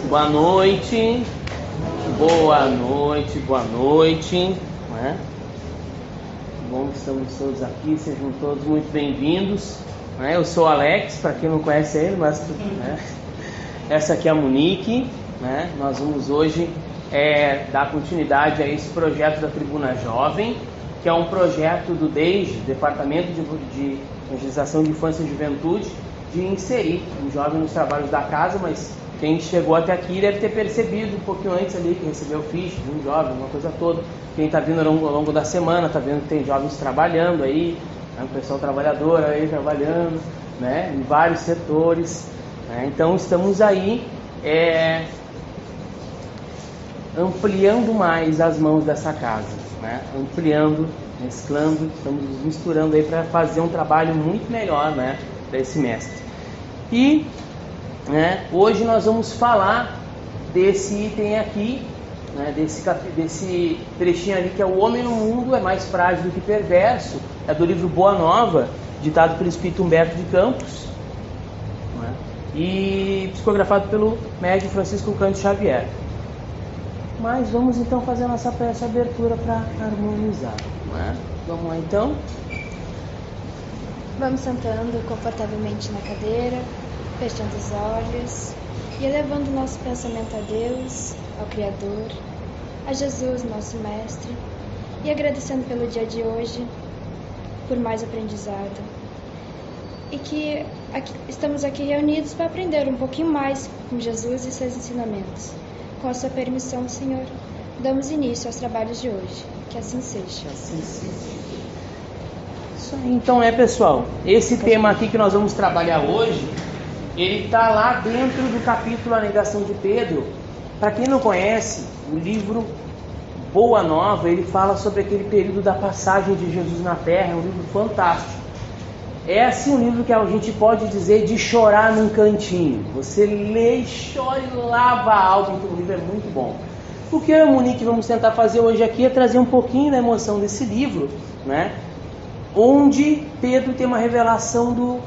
Boa noite, boa noite, boa noite. Né? Bom que estamos todos aqui, sejam todos muito bem-vindos. Né? Eu sou o Alex, para quem não conhece ele, mas né? Essa aqui é a Monique. Né? Nós vamos hoje dar continuidade a esse projeto da Tribuna Jovem, que é um projeto do DEIJ, Departamento de Evangelização de Infância e Juventude, de inserir um jovem nos trabalhos da casa, mas quem chegou até aqui deve ter percebido um pouquinho antes ali que recebeu o fiche de um jovem, uma coisa toda. Quem está vindo ao longo da semana está vendo que tem jovens trabalhando aí, né, um pessoal trabalhador aí trabalhando, né, em vários setores. Né, então estamos aí ampliando mais as mãos dessa casa, né, ampliando, mesclando, estamos misturando aí para fazer um trabalho muito melhor, né, para esse mestre. E hoje nós vamos falar desse item aqui, né, desse trechinho ali que é o homem no mundo é mais frágil do que perverso, é do livro Boa Nova, ditado pelo Espírito Humberto de Campos, né, e psicografado pelo médium Francisco Cândido Xavier. Mas vamos então fazer a nossa peça abertura para harmonizar. Né? Vamos lá então. Vamos sentando confortavelmente na cadeira, fechando os olhos e elevando nosso pensamento a Deus, ao Criador, a Jesus, nosso Mestre, e agradecendo pelo dia de hoje, por mais aprendizado. E que estamos aqui reunidos para aprender um pouquinho mais com Jesus e seus ensinamentos. Com a sua permissão, Senhor, damos início aos trabalhos de hoje. Que assim seja. Assim seja. Isso aí, então pessoal, esse tema aqui que nós vamos trabalhar hoje, ele está lá dentro do capítulo A Negação de Pedro. Para quem não conhece, o livro Boa Nova, ele fala sobre aquele período da passagem de Jesus na Terra, é um livro fantástico. É assim um livro que a gente pode dizer de chorar num cantinho. Você lê, chora e lava a alma, então o livro é muito bom. O que eu e a Monique vamos tentar fazer hoje aqui é trazer um pouquinho da emoção desse livro, né? Onde Pedro tem uma revelação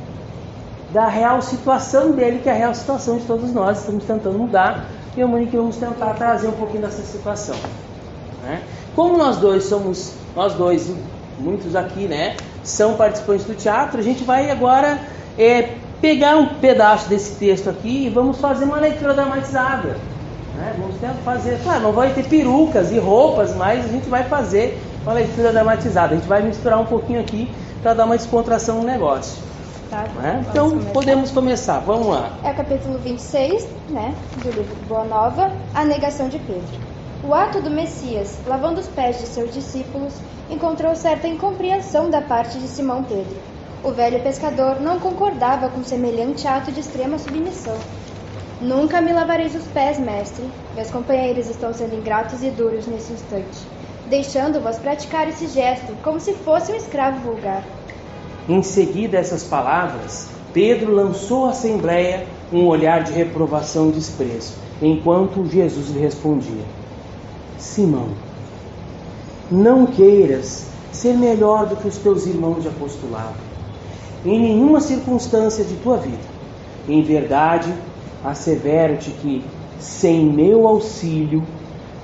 da real situação dele, que é a real situação de todos nós, estamos tentando mudar, e eu e a Monique vamos tentar trazer um pouquinho dessa situação. Né? Como nós dois, muitos aqui, né, são participantes do teatro, a gente vai agora pegar um pedaço desse texto aqui e vamos fazer uma leitura dramatizada. Né? Vamos tentar fazer, claro, não vai ter perucas e roupas, mas a gente vai fazer uma leitura dramatizada. A gente vai misturar um pouquinho aqui para dar uma descontração no negócio. Tá, né? Então podemos começar, vamos lá. É o capítulo 26, né, do livro Boa Nova, A Negação de Pedro. O ato do Messias, lavando os pés de seus discípulos, encontrou certa incompreensão da parte de Simão Pedro. O velho pescador não concordava com semelhante ato de extrema submissão. Nunca me lavareis os pés, mestre. Meus companheiros estão sendo ingratos e duros nesse instante, deixando-vos praticar esse gesto como se fosse um escravo vulgar. Em seguida a essas palavras, Pedro lançou à assembleia um olhar de reprovação e desprezo, enquanto Jesus lhe respondia: Simão, não queiras ser melhor do que os teus irmãos de apostolado, em nenhuma circunstância de tua vida. Em verdade, assevero-te que, sem meu auxílio,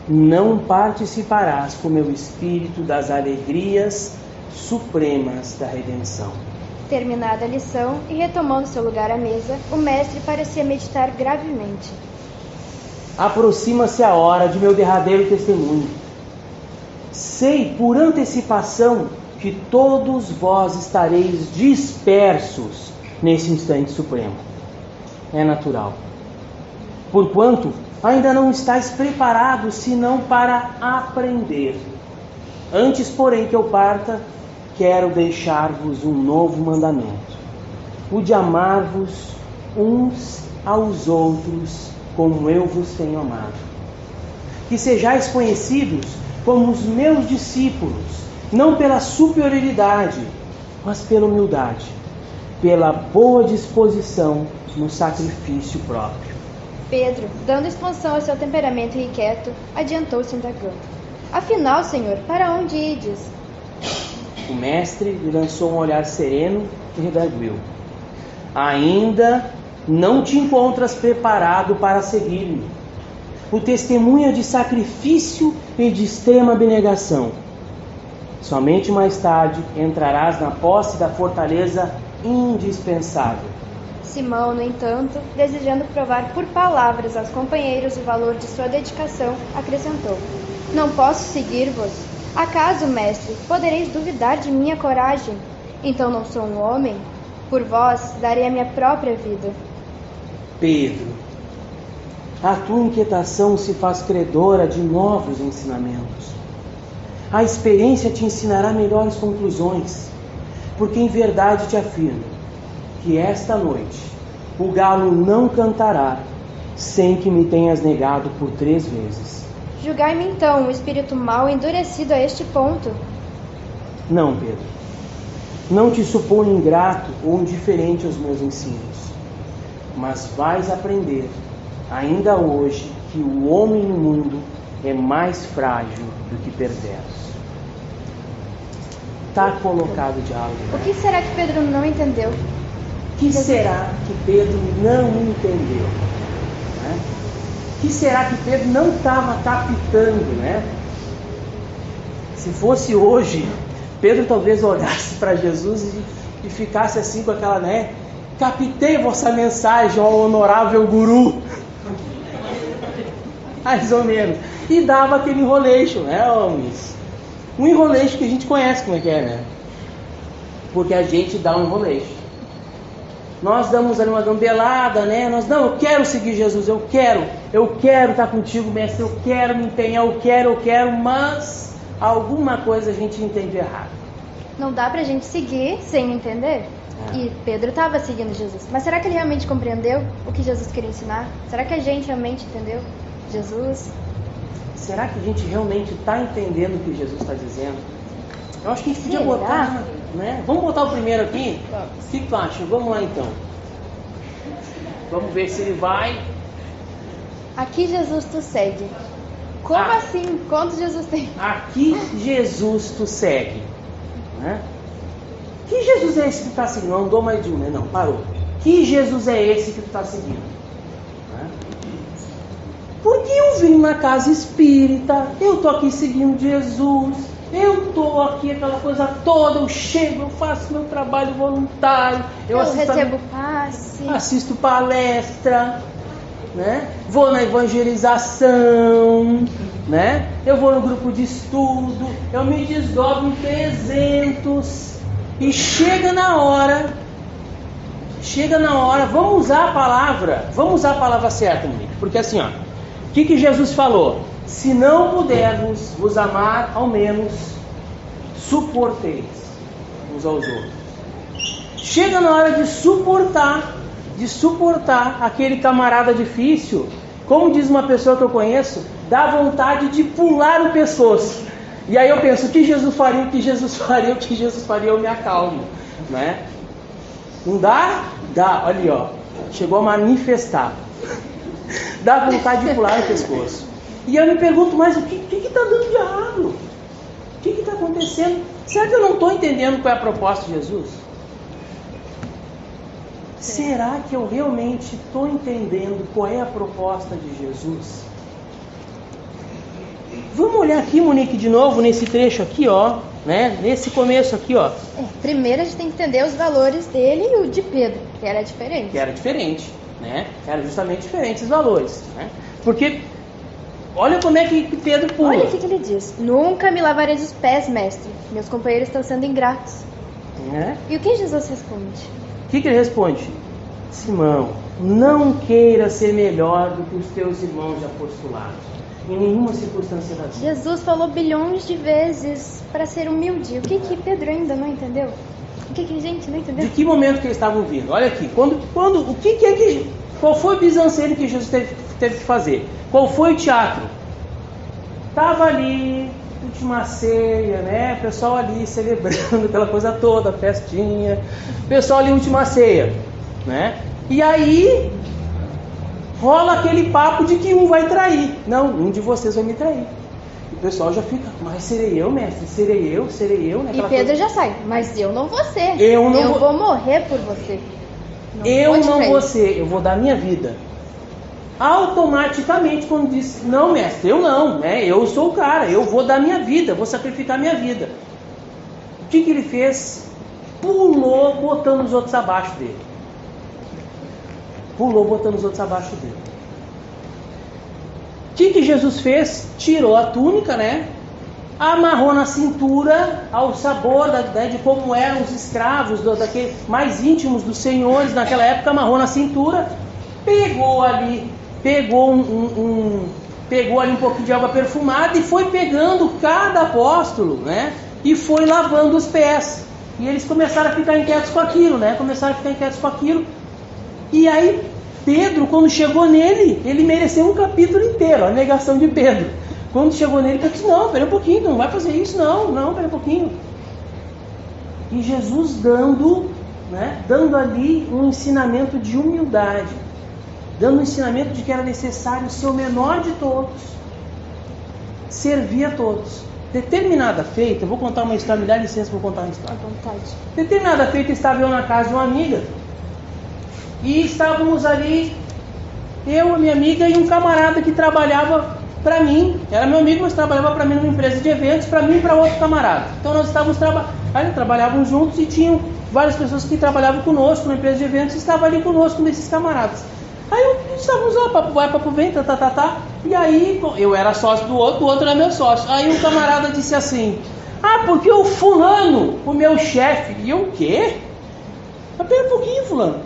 não participarás com meu espírito das alegrias supremas da redenção. Terminada a lição e retomando seu lugar à mesa, o mestre parecia meditar gravemente. Aproxima-se a hora de meu derradeiro testemunho. Sei por antecipação que todos vós estareis dispersos nesse instante supremo. É natural. Porquanto ainda não estáis preparados senão para aprender. Antes, porém, que eu parta, quero deixar-vos um novo mandamento: o de amar-vos uns aos outros como eu vos tenho amado. Que sejais conhecidos como os meus discípulos, não pela superioridade, mas pela humildade, pela boa disposição no sacrifício próprio. Pedro, dando expansão ao seu temperamento irrequieto, adiantou-se indagando: Afinal, Senhor, para onde ides? O mestre lhe lançou um olhar sereno e redarguiu: Ainda não te encontras preparado para seguir-me. O testemunho é de sacrifício e de extrema abnegação. Somente mais tarde entrarás na posse da fortaleza indispensável. Simão, no entanto, desejando provar por palavras aos companheiros o valor de sua dedicação, acrescentou: Não posso seguir-vos. Acaso, mestre, podereis duvidar de minha coragem? Então não sou um homem? Por vós darei a minha própria vida. Pedro, a tua inquietação se faz credora de novos ensinamentos. A experiência te ensinará melhores conclusões, porque em verdade te afirmo que esta noite o galo não cantará sem que me tenhas negado por 3 vezes. Julgai-me então, o espírito mau endurecido a este ponto. Não, Pedro, não te suponho ingrato ou indiferente aos meus ensinos, mas vais aprender ainda hoje que o homem no mundo é mais frágil do que perverso. Está colocado o diálogo. O que será que Pedro não entendeu? O que será que Pedro não entendeu? Né? O que será que Pedro não estava captando, né? Se fosse hoje, Pedro talvez olhasse para Jesus e ficasse assim com aquela, né? Captei vossa mensagem, ó honorável guru. Mais ou menos. E dava aquele enroleixo, né, homens? Um enroleixo que a gente conhece como é que é, né? Porque a gente dá um enroleixo. Nós damos ali uma gambelada, né? Eu quero seguir Jesus, eu quero estar contigo, mestre, eu quero me empenhar, eu quero, mas alguma coisa a gente entende errado. Não dá pra gente seguir sem entender. E Pedro estava seguindo Jesus. Mas será que ele realmente compreendeu o que Jesus queria ensinar? Será que a gente realmente entendeu Jesus? Será que a gente realmente está entendendo o que Jesus está dizendo? Eu acho que a gente podia Será? botar, né? Vamos botar o primeiro aqui? Vamos. O que tu acha? Vamos lá então. Vamos ver se ele vai. Aqui Jesus tu segue. Como assim? Quantos Jesus tem? Aqui Jesus tu segue. Né? Que Jesus é esse que tu está seguindo? Não dou mais de um, né? Não, parou. Que Jesus é esse que tu está seguindo? Né? Porque eu vim na casa espírita, eu estou aqui seguindo Jesus, eu estou aqui aquela coisa toda, eu chego, eu faço meu trabalho voluntário, eu recebo passe, assisto palestra, né? Vou na evangelização, né? Eu vou no grupo de estudo, eu me desdobro em 300 e chega na hora, vamos usar a palavra certa, Monique, porque assim, ó, o que Jesus falou? Se não pudermos vos amar, ao menos suporteis uns aos outros. Chega na hora de suportar aquele camarada difícil, como diz uma pessoa que eu conheço, dá vontade de pular o pescoço. E aí eu penso, o que Jesus faria, eu me acalmo, né? Não dá? Dá, olha ali, ó, chegou a manifestar. Dá vontade de pular o pescoço. E eu me pergunto, mas o que está dando de errado? O que está acontecendo? Será que eu não estou entendendo qual é a proposta de Jesus? Será que eu realmente estou entendendo qual é a proposta de Jesus? Vamos olhar aqui, Monique, de novo, nesse trecho aqui, ó, né? Nesse começo aqui, ó. Primeiro a gente tem que entender os valores dele e o de Pedro, que era diferente. Né? Era justamente diferente os valores, né? Porque olha como é que Pedro pula. Olha o que ele diz: nunca me lavareis os pés, mestre, meus companheiros estão sendo ingratos. E o que Jesus responde? O que ele responde? Simão, não queira ser melhor do que os teus irmãos de apostolado, em nenhuma circunstância da vida. Jesus falou bilhões de vezes para ser humilde. O que Pedro ainda não entendeu? O que a gente não entendeu? De que momento que eles estavam vindo? Olha aqui, qual foi o bisancelho que Jesus teve que fazer? Qual foi o teatro? Estava ali, última ceia, né? O pessoal ali celebrando aquela coisa toda, festinha. O pessoal ali, última ceia, né? E aí rola aquele papo de que um vai trair. Não, um de vocês vai me trair. O pessoal já fica, mas serei eu, mestre? Serei eu? Né? E Pedro já sai, mas eu não vou ser. Eu vou morrer por você. eu não vou ser, eu vou dar a minha vida. Automaticamente, quando disse, não, mestre, eu não, né? Eu sou o cara, eu vou dar minha vida, vou sacrificar minha vida. O que ele fez? Pulou botando os outros abaixo dele. O que Jesus fez? Tirou a túnica, né? Amarrou na cintura, ao sabor de como eram os escravos, daqueles mais íntimos dos senhores naquela época, amarrou na cintura, pegou ali um pouquinho de água perfumada e foi pegando cada apóstolo, né? E foi lavando os pés. E eles começaram a ficar inquietos com aquilo, né? E aí Pedro, quando chegou nele, ele mereceu um capítulo inteiro, a negação de Pedro. Quando chegou nele, Pedro disse, não, pera um pouquinho, não vai fazer isso, não, pera um pouquinho. E Jesus dando ali um ensinamento de humildade, dando um ensinamento de que era necessário ser o menor de todos, servir a todos. Determinada feita, eu vou contar uma história, me dá licença para contar uma história. À vontade. Determinada feita, estava eu na casa de uma amiga, e estávamos ali, eu, a minha amiga e um camarada que trabalhava para mim, era meu amigo, mas trabalhava para mim numa empresa de eventos, para mim e para outro camarada. Então nós estávamos trabalhávamos juntos e tinham várias pessoas que trabalhavam conosco na empresa de eventos e estavam ali conosco desses camaradas. Aí estávamos lá, papo vai, papo vem, e aí eu era sócio do outro era meu sócio. Aí um camarada disse assim, porque o fulano, o meu chefe. E eu, o quê? Mas pera um pouquinho, fulano,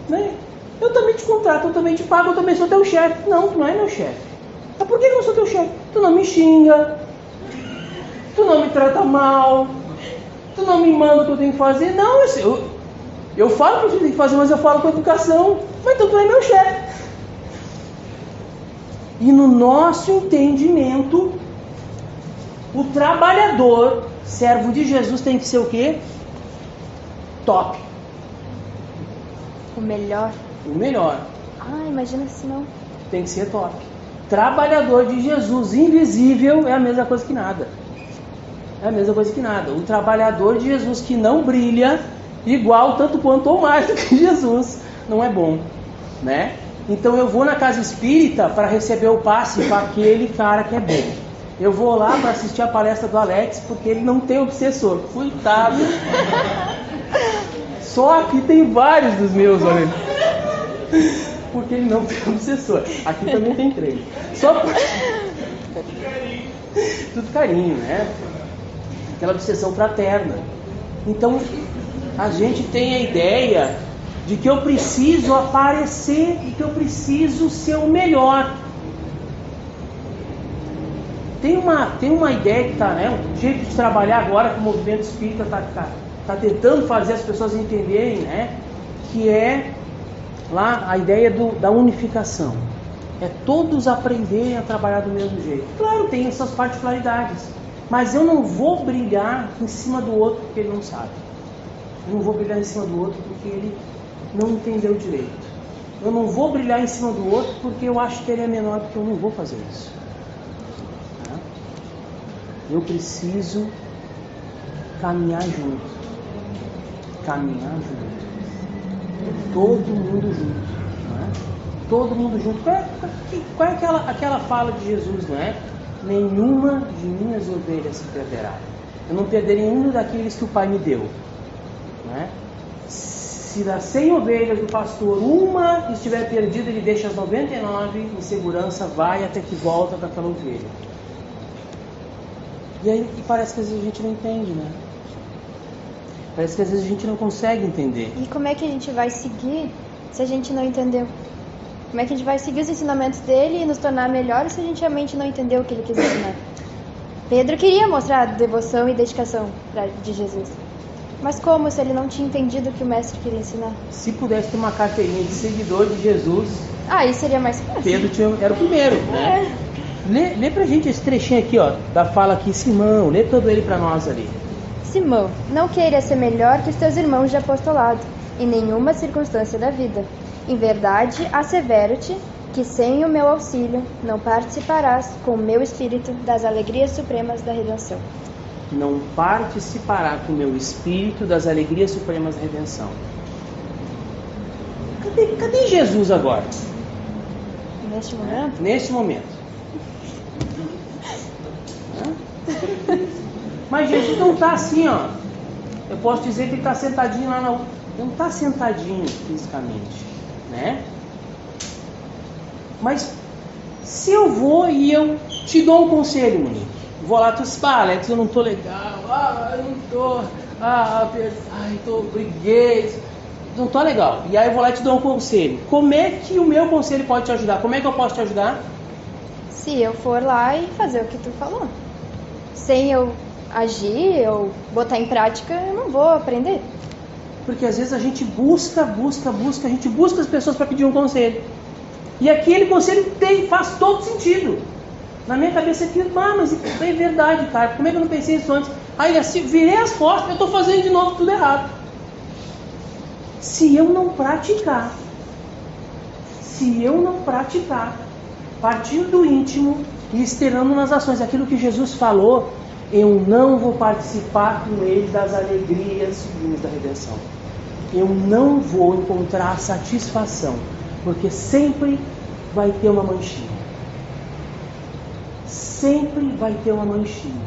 né? Eu também te contrato, eu também te pago, eu também sou teu chefe. Não, tu não é meu chefe. Mas por que eu não sou teu chefe? Tu não me xinga, tu não me trata mal, tu não me manda o que eu tenho que fazer. Não, eu falo o que eu tenho que fazer, mas eu falo com educação. Mas então tu é meu chefe. E no nosso entendimento, o trabalhador, servo de Jesus, tem que ser o quê? Top. O melhor. Imagina se não. Tem que ser top. Trabalhador de Jesus, invisível, é a mesma coisa que nada. O trabalhador de Jesus que não brilha, igual, tanto quanto ou mais do que Jesus, não é bom, né? Então eu vou na casa espírita para receber o passe com aquele cara que é bom. Eu vou lá para assistir a palestra do Alex porque ele não tem obsessor. Coitado. Só aqui tem vários dos meus, olha. Porque ele não tem obsessor. Aqui também tem 3. Só por... Tudo carinho, né? Aquela obsessão fraterna. Então a gente tem a ideia de que eu preciso aparecer e que eu preciso ser o melhor. Tem uma ideia que está, né? Um jeito de trabalhar agora que o movimento espírita está tentando fazer as pessoas entenderem, né? Que é lá a ideia da unificação. É todos aprenderem a trabalhar do mesmo jeito. Claro, tem essas particularidades, mas eu não vou brilhar em cima do outro porque ele não sabe. Eu não vou brilhar em cima do outro porque ele não entendeu direito. Eu não vou brilhar em cima do outro porque eu acho que ele é menor, porque eu não vou fazer isso. Tá? Eu preciso caminhar junto. Todo mundo junto. Não é? Todo mundo junto. Qual é aquela fala de Jesus, não é? Nenhuma de minhas ovelhas se perderá. Eu não perderei nenhum daqueles que o Pai me deu. Não é? Se das 100 ovelhas do pastor, uma estiver perdida, ele deixa as 99 em segurança, vai até que volta com aquela ovelha. E aí parece que às vezes a gente não entende, né? Parece que às vezes a gente não consegue entender. E como é que a gente vai seguir se a gente não entendeu? Como é que a gente vai seguir os ensinamentos dele e nos tornar melhores se a gente realmente não entendeu o que ele quis ensinar? Pedro queria mostrar devoção e dedicação de Jesus. Mas como se ele não tinha entendido o que o mestre queria ensinar? Se pudesse ter uma carteirinha de seguidor de Jesus... Aí seria mais fácil. Pedro era o primeiro, né? Lê pra gente esse trechinho aqui, ó, da fala aqui, Simão. Lê todo ele pra nós ali. Simão, não queiras ser melhor que os teus irmãos de apostolado, em nenhuma circunstância da vida. Em verdade, assevero-te que sem o meu auxílio não participarás com o meu espírito das alegrias supremas da redenção. Não participará com o meu espírito das alegrias supremas da redenção. Cadê Jesus agora? Neste momento? Neste momento. Mas Jesus não está assim, ó. Eu posso dizer que ele está sentadinho lá na... Não está sentadinho fisicamente, né? Mas se eu vou e eu te dou um conselho, Monique. Vou lá, tu diz, Alex, eu não tô legal. Eu não tô... tô briguei. Não tô legal. E aí eu vou lá e te dou um conselho. Como é que o meu conselho pode te ajudar? Como é que eu posso te ajudar? Se eu for lá e fazer o que tu falou. Sem eu agir ou botar em prática, eu não vou aprender. Porque às vezes a gente busca as pessoas para pedir um conselho. E aquele conselho faz todo sentido. Na minha cabeça aqui, mas é verdade, cara. Como é que eu não pensei isso antes? Aí assim, virei as costas, eu estou fazendo de novo tudo errado. Se eu não praticar, partindo do íntimo e externando nas ações aquilo que Jesus falou, eu não vou participar com ele das alegrias sublimes da redenção. Eu não vou encontrar satisfação, porque sempre vai ter uma manchinha. Sempre vai ter uma manchinha.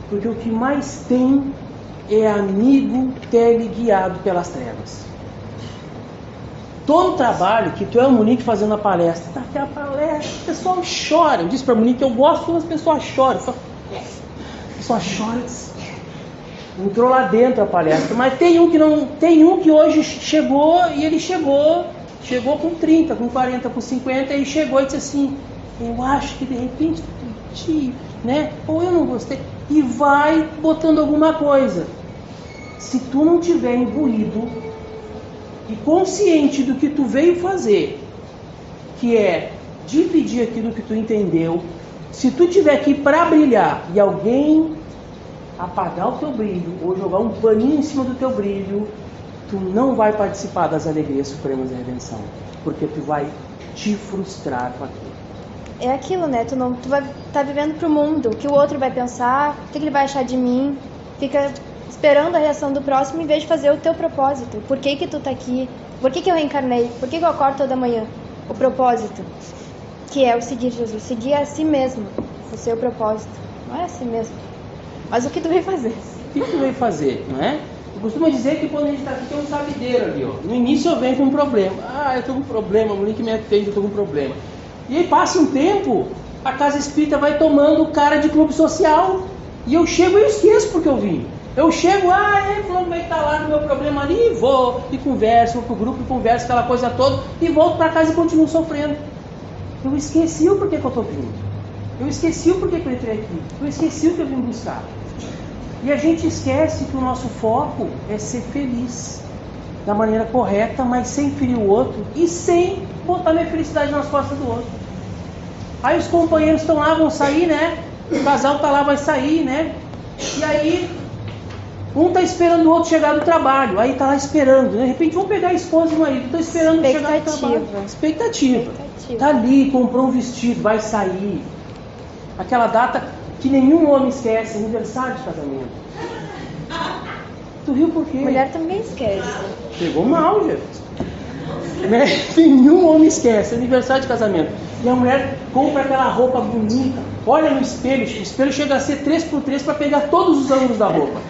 Porque o que mais tem é amigo teleguiado pelas trevas. Todo trabalho que tu é o Monique fazendo a palestra, tá aqui a palestra, o pessoal chora. Eu disse para a Monique que eu gosto quando as pessoas choram. A pessoa chora, entrou lá dentro a palestra. Mas tem um que não, tem um que hoje chegou e ele chegou com 30, com 40, com 50 e chegou e disse assim: eu acho que de repente né? Ou eu não gostei. E vai botando alguma coisa. Se tu não tiver imbuído e consciente do que tu veio fazer, que é dividir aquilo que tu entendeu, se tu tiver aqui para brilhar e alguém apagar o teu brilho ou jogar um paninho em cima do teu brilho, tu não vai participar das alegrias supremas da redenção, porque tu vai te frustrar com aquilo. É aquilo, né? Tu vai estar vivendo pro mundo, o que o outro vai pensar, o que ele vai achar de mim. Fica esperando a reação do próximo em vez de fazer o teu propósito. Por que que tu tá aqui? Por que que eu reencarnei? Por que que eu acordo toda manhã? O propósito, que é o seguir Jesus, seguir a si mesmo, o seu propósito. Não é a si mesmo, mas o que tu veio fazer. O que tu veio fazer, não é? Eu costumo dizer que quando a gente está aqui tem um sabideiro ali, ó. No início eu venho com um problema. Eu tô com um problema, a mulher que me atende, eu tô com um problema. E aí passa um tempo, a casa espírita vai tomando cara de clube social. E eu chego e eu esqueço porque eu vim. Eu chego, fulano vai estar lá no meu problema ali, e vou, e converso, vou pro grupo, e converso, aquela coisa toda, e volto para casa e continuo sofrendo. Eu esqueci o porquê que eu estou vindo. Eu esqueci o porquê que eu entrei aqui. Eu esqueci o que eu vim buscar. E a gente esquece que o nosso foco é ser feliz da maneira correta, mas sem ferir o outro e sem botar minha felicidade nas costas do outro. Aí os companheiros estão lá, vão sair, né? O casal está lá, vai sair, né? E aí um está esperando o outro chegar do trabalho. Aí está lá esperando, né? De repente vão pegar a esposa e o marido, estão esperando chegar do trabalho. Expectativa. Está ali, comprou um vestido, vai sair. Aquela data que nenhum homem esquece, aniversário de casamento. Tu riu por quê? Mulher também esquece. Pegou mal, Jesus. Nenhum homem esquece, aniversário de casamento. E a mulher compra aquela roupa bonita, olha no espelho, o espelho chega a ser 3x3 para pegar todos os ângulos da roupa.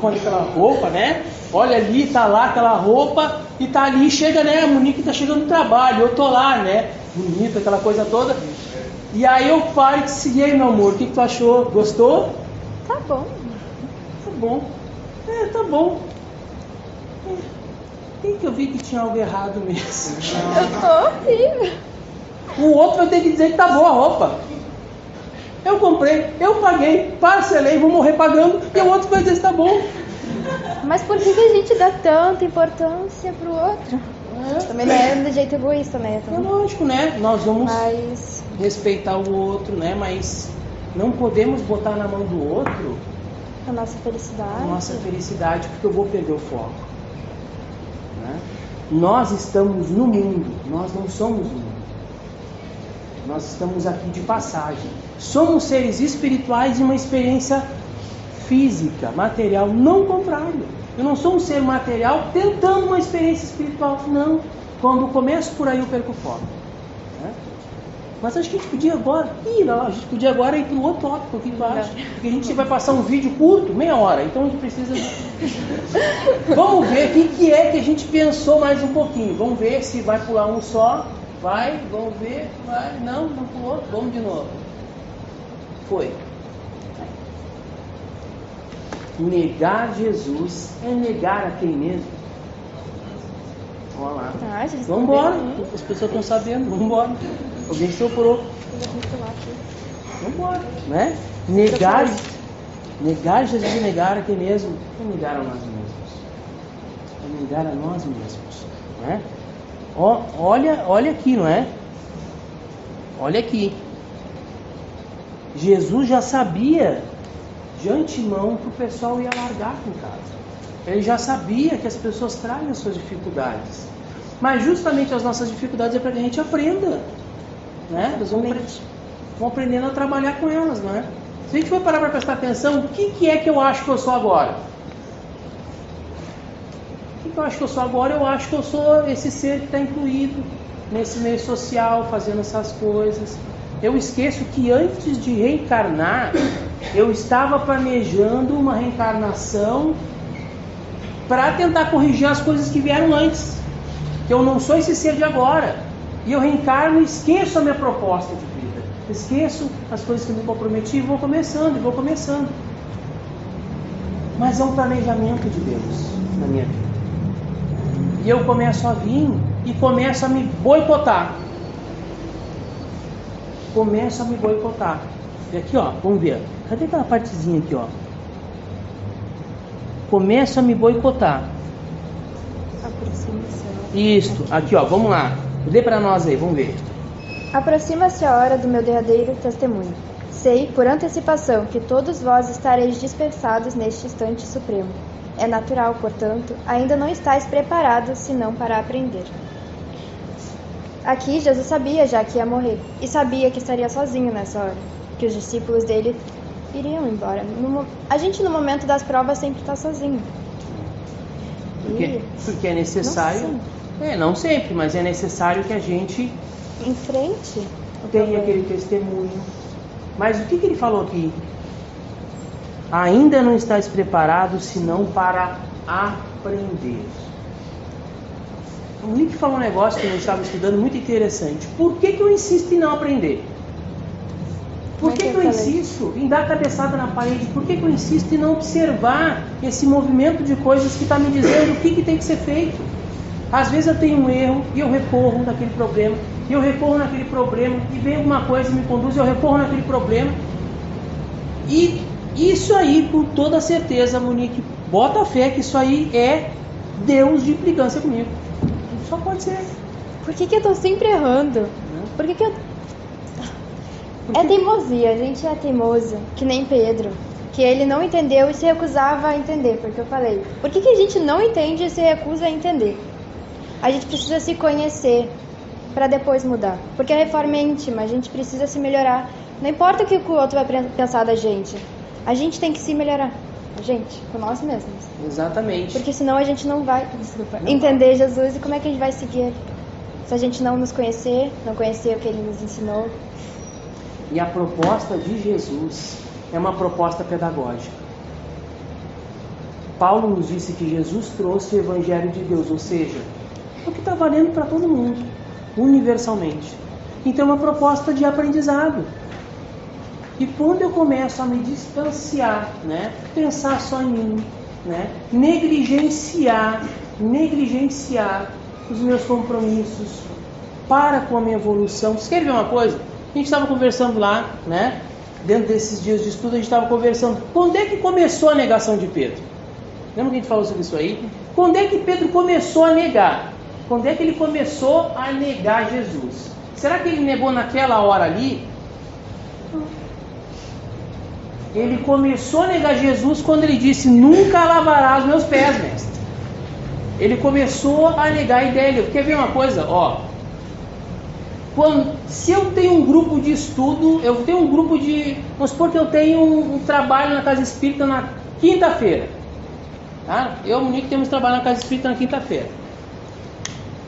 Olha aquela roupa, né? Olha ali, tá lá aquela roupa, e tá ali, chega, né? A Monique tá chegando no trabalho, eu tô lá, né? Bonita, aquela coisa toda. E aí eu paro e disse: e aí, meu amor, o que tu achou? Gostou? Tá bom. Tá bom. Tá bom. Tem que eu vi que tinha algo errado mesmo. Eu tô horrível. O outro vai ter que dizer que tá boa a roupa. Eu comprei, eu paguei, parcelei, vou morrer pagando, e o outro vai dizer que tá bom. Mas por que a gente dá tanta importância pro outro? Também não é do jeito egoísta, né? É lógico, né? Nós vamos Mas respeitar o outro, né? Mas não podemos botar na mão do outro a nossa felicidade. Nossa felicidade, porque eu vou perder o foco. Né? Nós estamos no mundo, nós não somos o mundo. Nós estamos aqui de passagem. Somos seres espirituais em uma experiência física, material, não o contrário. Eu não sou um ser material tentando uma experiência espiritual, não. Quando começo por aí eu perco o foco. Né? Mas acho que a gente podia agora, a gente podia agora ir para o outro tópico aqui embaixo. Porque a gente vai passar um vídeo curto, meia hora, então a gente precisa... Vamos ver o que é que a gente pensou mais um pouquinho. Vamos ver se vai pular um só. Vai, vamos ver, vai, não pulou, vamos de novo. Foi. Negar Jesus é negar a quem mesmo? Olha lá. Vamos embora. As pessoas estão sabendo. Vamos embora. Alguém soprou. Vamos embora, né? Negar Jesus é negar a quem mesmo? É negar a nós mesmos. É negar a nós mesmos, né? Olha aqui, não é? Olha aqui. Jesus já sabia de antemão que o pessoal ia largar com casa. Ele já sabia que as pessoas trazem as suas dificuldades. Mas justamente as nossas dificuldades é para que a gente aprenda. Né? Nós vamos aprendendo a trabalhar com elas, não é? Se a gente for parar para prestar atenção, o que é que eu acho que eu sou agora? O que eu acho que eu sou agora? Eu acho que eu sou esse ser que está incluído nesse meio social, fazendo essas coisas. Eu esqueço que antes de reencarnar, eu estava planejando uma reencarnação para tentar corrigir as coisas que vieram antes. Que eu não sou esse ser de agora. E eu reencarno e esqueço a minha proposta de vida. Esqueço as coisas que eu me comprometi e vou começando. Mas é um planejamento de Deus na minha vida. E eu começo a vir e começo a me boicotar. E aqui, ó, vamos ver. Cadê aquela partezinha aqui, ó? Começo a me boicotar. Isso, aqui, ó, vamos lá. Lê para nós aí, vamos ver. Aproxima-se a hora do meu derradeiro testemunho. Sei, por antecipação, que todos vós estareis dispersados neste instante supremo. É natural, portanto, ainda não estáis preparados senão para aprender. Aqui Jesus sabia já que ia morrer, e sabia que estaria sozinho nessa hora, que os discípulos dele iriam embora. A gente no momento das provas sempre está sozinho. Porque é necessário, não sempre, mas é necessário que a gente enfrente, tenha aquele testemunho. Mas o que ele falou aqui? Ainda não estáis preparados senão para aprender. O Nick falou um negócio que a gente estava estudando muito interessante. Por que eu insisto em não aprender? Por que eu insisto em dar cabeçada na parede? Por que eu insisto em não observar esse movimento de coisas que está me dizendo o que tem que ser feito? Às vezes eu tenho um erro e eu recorro naquele problema. E eu recorro naquele problema e vem alguma coisa e me conduz e eu recorro naquele problema. E isso aí, com toda certeza, Monique, bota fé que isso aí é Deus de implicância comigo. Só pode ser. Por que eu estou sempre errando? Por que eu... É teimosia, a gente é teimoso, que nem Pedro, que ele não entendeu e se recusava a entender, porque eu falei, por que a gente não entende e se recusa a entender? A gente precisa se conhecer para depois mudar, porque a reforma é íntima, a gente precisa se melhorar, não importa o que o outro vai pensar da gente, a gente tem que se melhorar, a gente, com nós mesmos. Exatamente. Porque senão a gente não vai entender Jesus e como é que a gente vai seguir ele? Se a gente não nos conhecer, não conhecer o que ele nos ensinou. E a proposta de Jesus é uma proposta pedagógica. Paulo nos disse que Jesus trouxe o Evangelho de Deus, ou seja, é o que está valendo para todo mundo, universalmente. Então é uma proposta de aprendizado. E quando eu começo a me distanciar, pensar só em mim, negligenciar os meus compromissos para com a minha evolução. Vocês querem ver uma coisa? A gente estava conversando lá, dentro desses dias de estudo, a gente estava conversando. Quando é que começou a negação de Pedro? Lembra que a gente falou sobre isso aí? Quando é que Pedro começou a negar? Quando é que ele começou a negar Jesus? Será que ele negou naquela hora ali? Ele começou a negar Jesus quando ele disse, nunca lavará os meus pés, mestre. Ele começou a negar a ideia dele. Quer ver uma coisa? Se eu tenho um grupo de estudo, eu tenho um grupo de... Vamos supor que eu tenho um trabalho na Casa Espírita na quinta-feira. Tá? Eu e o Monique temos trabalho na Casa Espírita na quinta-feira.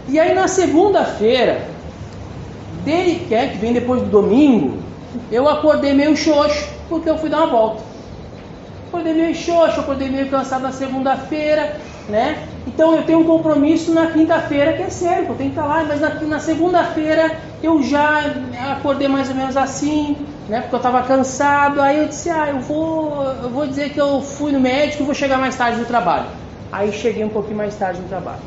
E aí na segunda-feira, que vem depois do domingo, eu acordei meio xoxo, porque eu fui dar uma volta. Acordei meio xoxo, acordei meio cansado na segunda-feira, né? Então eu tenho um compromisso na quinta-feira que é sério, eu tenho que estar lá, mas na segunda-feira eu já acordei mais ou menos assim, né? Porque eu estava cansado. Aí eu disse, eu vou dizer que eu fui no médico e vou chegar mais tarde no trabalho. Aí cheguei um pouquinho mais tarde no trabalho.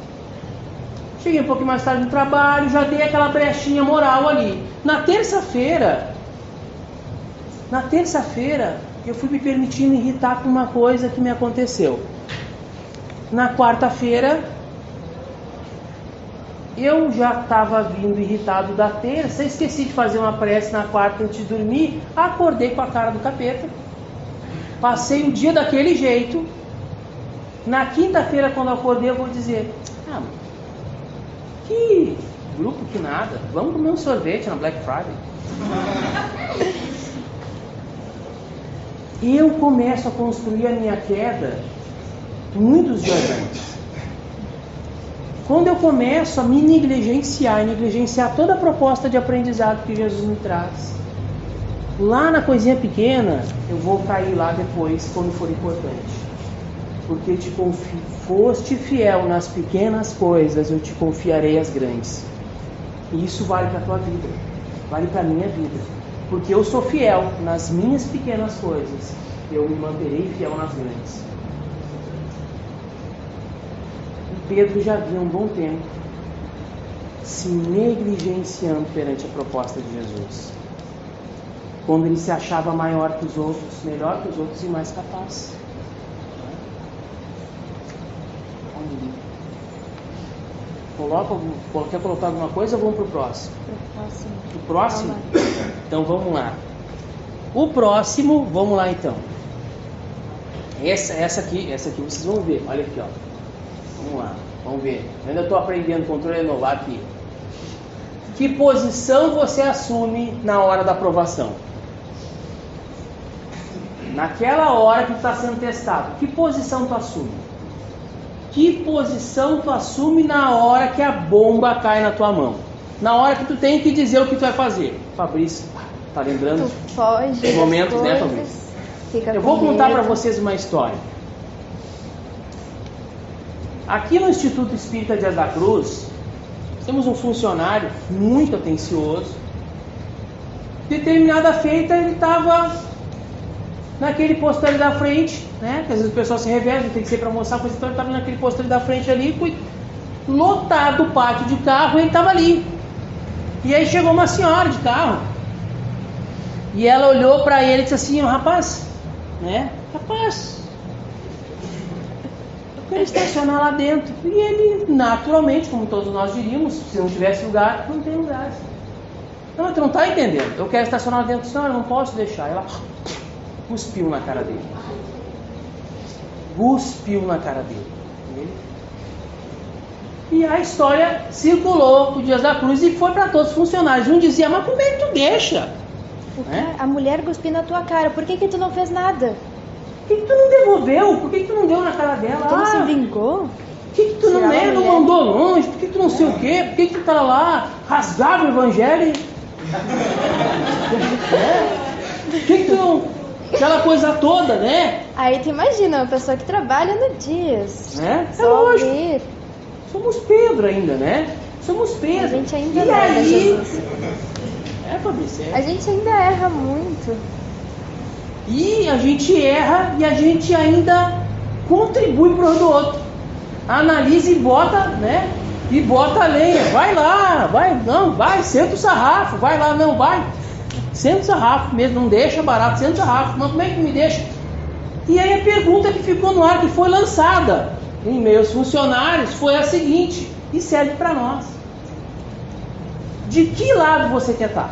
Já dei aquela brechinha moral ali. Na terça-feira, eu fui me permitindo irritar com uma coisa que me aconteceu. Na quarta-feira, eu já estava vindo irritado da terça, esqueci de fazer uma prece na quarta antes de dormir, acordei com a cara do capeta, passei o dia daquele jeito. Na quinta-feira, quando eu acordei, eu vou dizer, que grupo que nada, vamos comer um sorvete na Black Friday. Eu começo a construir a minha queda muitos dias antes. Quando eu começo a me negligenciar e negligenciar toda a proposta de aprendizado que Jesus me traz, lá na coisinha pequena, eu vou cair lá depois, quando for importante. Porque foste fiel nas pequenas coisas, eu te confiarei as grandes. E isso vale para a tua vida, vale para a minha vida. Porque eu sou fiel nas minhas pequenas coisas, eu me manterei fiel nas grandes. Pedro já havia um bom tempo se negligenciando perante a proposta de Jesus, quando ele se achava maior que os outros, melhor que os outros e mais capaz. Quer colocar alguma coisa ou vamos para o próximo? O próximo? Então vamos lá. O próximo, vamos lá então. Essa aqui vocês vão ver, olha aqui, ó. Vamos lá, vamos ver. Eu ainda estou aprendendo controle renovar aqui. Que posição você assume na hora da aprovação? Naquela hora que está sendo testado, que posição tu assume? Que posição tu assume na hora que a bomba cai na tua mão? Na hora que tu tem que dizer o que tu vai fazer. Fabrício, tá lembrando? Tu foge dos momentos, né, Fabrício? Eu vou contar para vocês uma história. Aqui no Instituto Espírita Dias da Cruz, temos um funcionário muito atencioso. Determinada feita, ele estava naquele posto ali da frente, né? Que às vezes o pessoal se reveza, tem que ser para almoçar, coisa, então ele estava naquele posto ali da frente ali, lotado o pátio de carro, e ele estava ali. E aí chegou uma senhora de carro, e ela olhou para ele e disse assim, rapaz, eu quero estacionar lá dentro. E ele, naturalmente, como todos nós diríamos, se não tivesse lugar, não tem lugar. Não, tu não está entendendo. Eu quero estacionar lá dentro. Não, eu não posso deixar. Ela cuspiu na cara dele. E a história circulou pro Dias da Cruz e foi para todos os funcionários. Um dizia, mas como é que tu deixa? A mulher cuspiu na tua cara, por que tu não fez nada? Por que tu não devolveu? Por que tu não deu na cara dela? Tu não se vingou? Por que tu não mandou longe? Por que tu não sei o quê? Por que tu tá lá, rasgava o evangelho? Por que tu não... Aquela coisa toda, né? Aí tu imagina, uma pessoa que trabalha no Dias. É lógico. Somos Pedro ainda, né? Somos Pedro. A gente ainda erra, Jesus. Fabrício. A gente ainda erra muito. E a gente erra e a gente ainda contribui para o do outro. Analisa e bota, né? E bota a lenha. Vai lá, vai, senta o sarrafo, vai lá, não, vai. Senta o sarrafo mesmo, não deixa barato, senta o sarrafo. Mas como é que me deixa? E aí a pergunta que ficou no ar, que foi lançada em meus funcionários, foi a seguinte, e serve para nós. De que lado você quer estar?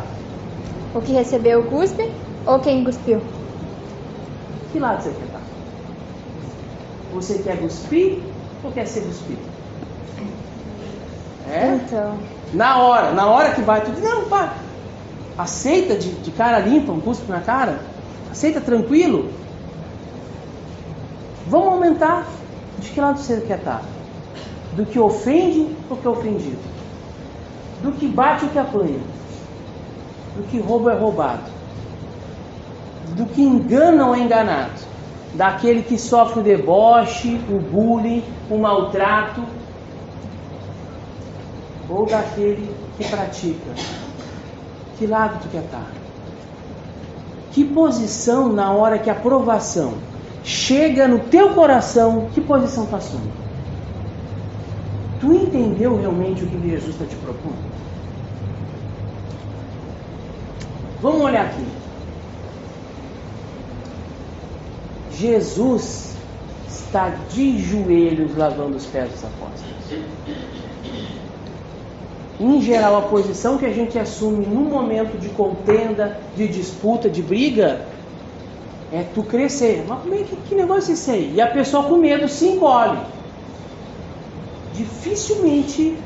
O que recebeu o cuspe ou quem cuspiu? Que lado você quer estar? Você quer cuspir ou quer ser cuspido? Então. Na hora que vai, tu diz, não, pá, aceita de cara limpa, um cuspe na cara? Aceita tranquilo? Vamos aumentar. De que lado você quer estar? do que ofende o que é ofendido, do que bate o que apanha, do que rouba é roubado, do que engana ou é enganado, daquele que sofre o deboche, o bullying, o maltrato, ou daquele que pratica. Que lado tu quer estar? Que posição na hora que a provação chega no teu coração, que posição tu assume? Tu entendeu realmente o que Jesus está te propondo? Vamos olhar aqui. Jesus está de joelhos lavando os pés dos apóstolos. Em geral, a posição que a gente assume num momento de contenda, de disputa, de briga, é tu crescer. Mas como é que negócio é esse aí? E a pessoa com medo se encolhe. Dificilmente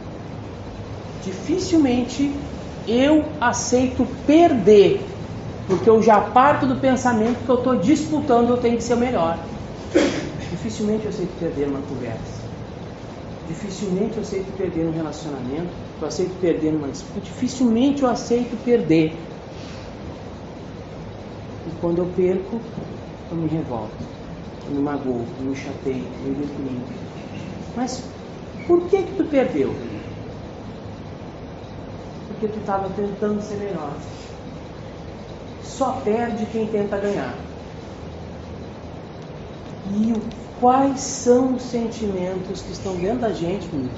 eu aceito perder, porque eu já parto do pensamento que eu estou disputando, eu tenho que ser o melhor. Dificilmente eu aceito perder numa conversa. Dificilmente eu aceito perder num relacionamento. Eu aceito perder numa disputa. Dificilmente eu aceito perder. E quando eu perco, eu me revolto, eu me magoo, eu me chateio, eu me deprimo. Mas por que tu perdeu? Porque tu estava tentando ser melhor. Só perde quem tenta ganhar. E quais são os sentimentos que estão dentro da gente, Nick,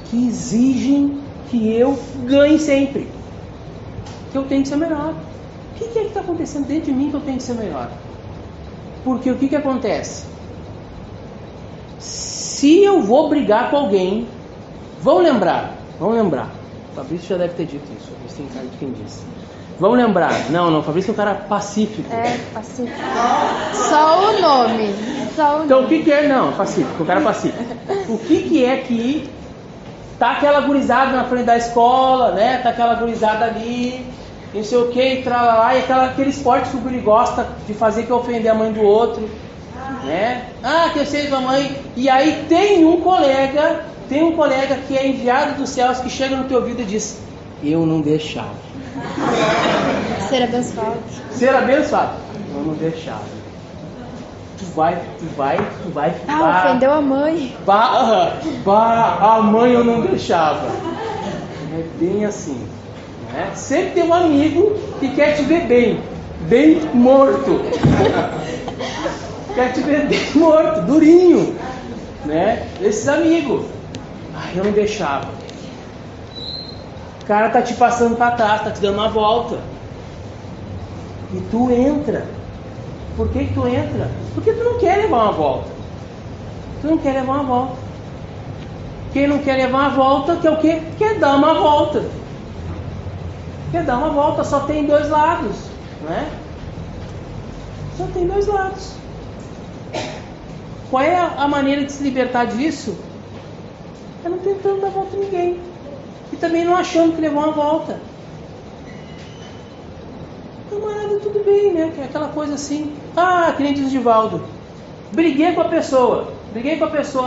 que exigem que eu ganhe sempre? Que eu tenho que ser melhor. O que é que está acontecendo dentro de mim que eu tenho que ser melhor? Porque o que acontece? Se eu vou brigar com alguém, vão lembrar. O Fabrício já deve ter dito isso. O Fabrício tem cara de quem disse. Vamos lembrar. Não, o Fabrício é um cara pacífico. É, pacífico. Só o nome. Então o que é? Não, pacífico. O cara é pacífico. O que é que tá aquela gurizada na frente da escola, né? Tá aquela gurizada ali, não sei o que, e tralalá, e aquele esporte que o guri gosta de fazer, que é ofender a mãe do outro, né? Ah, que eu sei da mãe. E aí tem um colega que é enviado dos céus, que chega no teu ouvido e diz: eu não deixava. Ser abençoado. Ser abençoado. Eu não deixava. Tu vai. Ofendeu a mãe. A mãe eu não deixava. É bem assim, né? Sempre tem um amigo que quer te ver bem morto. Quer te ver bem morto, durinho, né? Esses amigos. Eu não deixava. O cara tá te passando para trás, tá te dando uma volta. E tu entra. Por que tu entra? Porque tu não quer levar uma volta. Quem não quer levar uma volta, quer o quê? Quer dar uma volta. Só tem dois lados, né? Só tem dois lados. Qual é a maneira de se libertar disso? É não tentando dar volta a ninguém. E também não achando que levou uma volta. Camarada, tudo bem, né? Aquela coisa assim. Que nem diz o Divaldo. Briguei com a pessoa.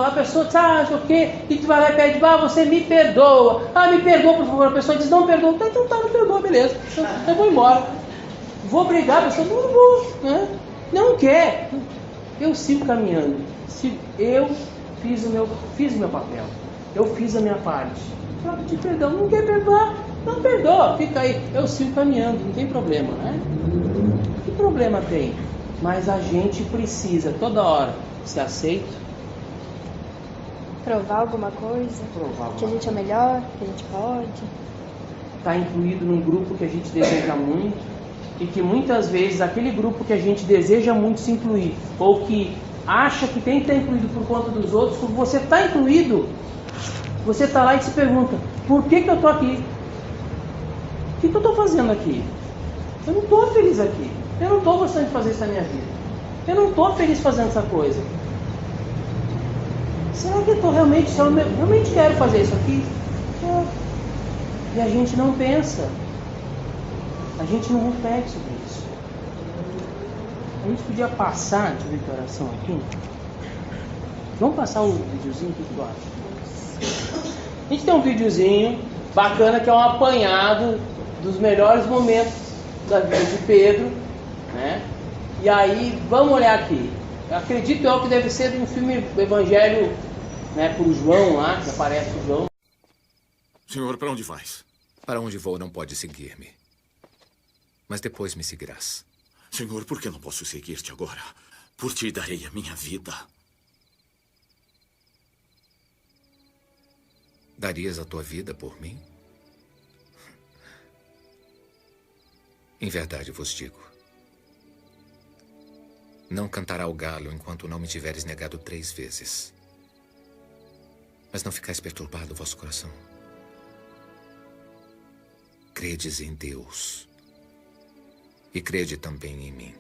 A pessoa diz, acho o quê? E tu vai lá e pede, você me perdoa. Me perdoa, por favor. A pessoa diz, não perdoa. Então tá, não perdoa, beleza. Eu vou embora. Vou brigar, a pessoa, não vou, né? Não quer. Eu sigo caminhando. Eu fiz o meu papel. Eu fiz a minha parte. Pra pedir perdão, não quer perdoar, não perdoa, fica aí. Eu sigo caminhando, não tem problema, né? Que problema tem? Mas a gente precisa toda hora ser aceito. Provar alguma coisa. Que a gente é melhor, que a gente pode. Está incluído num grupo que a gente deseja muito. E que muitas vezes aquele grupo que a gente deseja muito se incluir, ou que acha que tem que estar incluído por conta dos outros, quando você está incluído, você está lá e se pergunta: por que eu estou aqui? O que eu estou fazendo aqui? Eu não estou feliz aqui. Eu não estou gostando de fazer isso na minha vida. Eu não estou feliz fazendo essa coisa. Será que eu realmente quero fazer isso aqui? E a gente não pensa. A gente não reflete sobre isso. A gente podia passar de oração aqui. Vamos passar o videozinho, o que tu acha? A gente tem um videozinho bacana que é um apanhado dos melhores momentos da vida de Pedro, né? E aí, vamos olhar aqui. Eu acredito eu que deve ser de um filme do Evangelho, né, por João lá, que aparece o João. Senhor, para onde vais? Para onde vou não pode seguir-me. Mas depois me seguirás. Senhor, por que não posso seguir-te agora? Por ti darei a minha vida. Darias a tua vida por mim? Em verdade vos digo, não cantará o galo enquanto não me tiveres negado 3 vezes. Mas não ficais perturbado o vosso coração. Credes em Deus e crede também em mim.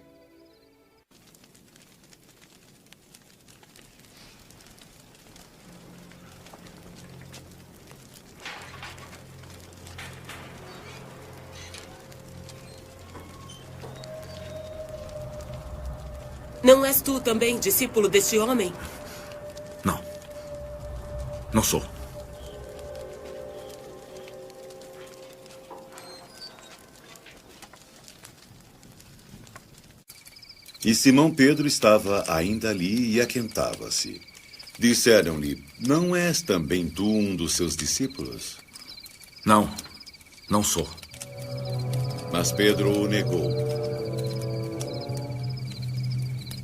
Não és tu também discípulo deste homem? Não. Não sou. E Simão Pedro estava ainda ali e aquentava-se. Disseram-lhe, não és também tu um dos seus discípulos? Não. Não sou. Mas Pedro o negou.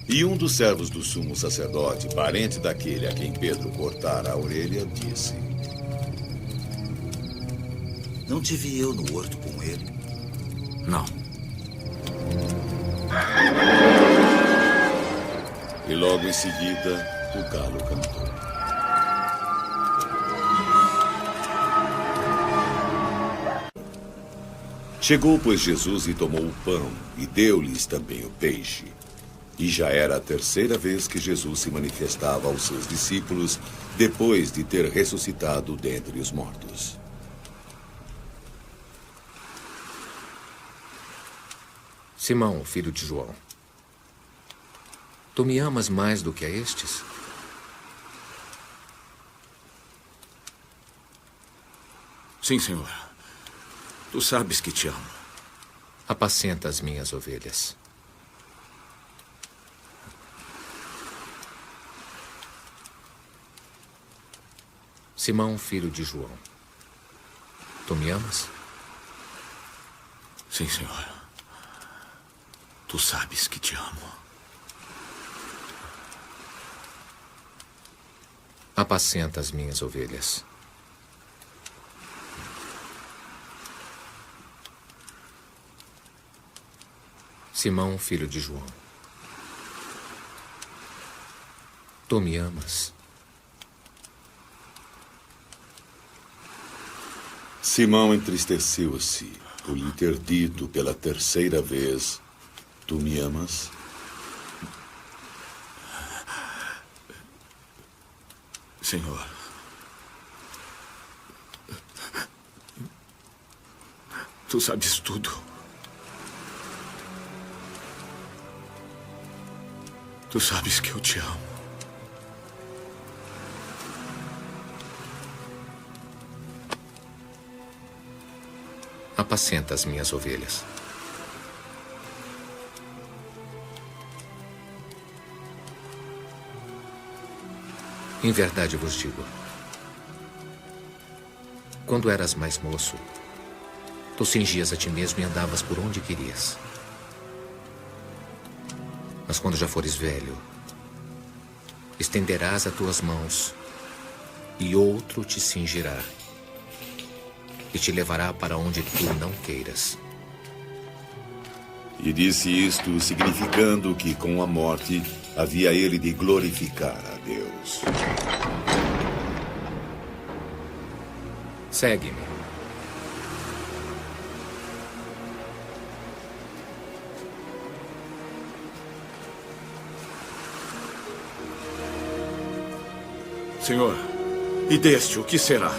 E um dos servos do sumo sacerdote, parente daquele a quem Pedro cortara a orelha, disse: Não te vi eu no horto com ele? Não. E logo em seguida, o galo cantou. Chegou, pois, Jesus e tomou o pão, e deu-lhes também o peixe. E já era a 3ª vez que Jesus se manifestava aos seus discípulos, depois de ter ressuscitado dentre os mortos. Simão, filho de João, tu me amas mais do que a estes? Sim, Senhor. Tu sabes que te amo. Apacenta as minhas ovelhas. Simão, filho de João, tu me amas? Sim, Senhor. Tu sabes que te amo. Apacenta as minhas ovelhas. Simão, filho de João, tu me amas? Simão entristeceu-se por lhe ter dito pela 3ª vez, tu me amas? Senhor. Tu sabes tudo. Tu sabes que eu te amo. Apacenta as minhas ovelhas. Em verdade vos digo, quando eras mais moço, tu cingias a ti mesmo e andavas por onde querias. Mas quando já fores velho, estenderás as tuas mãos e outro te cingirá e te levará para onde tu não queiras. E disse isto, significando que com a morte havia ele de glorificar a Deus. Segue-me. Senhor, e deste o que será?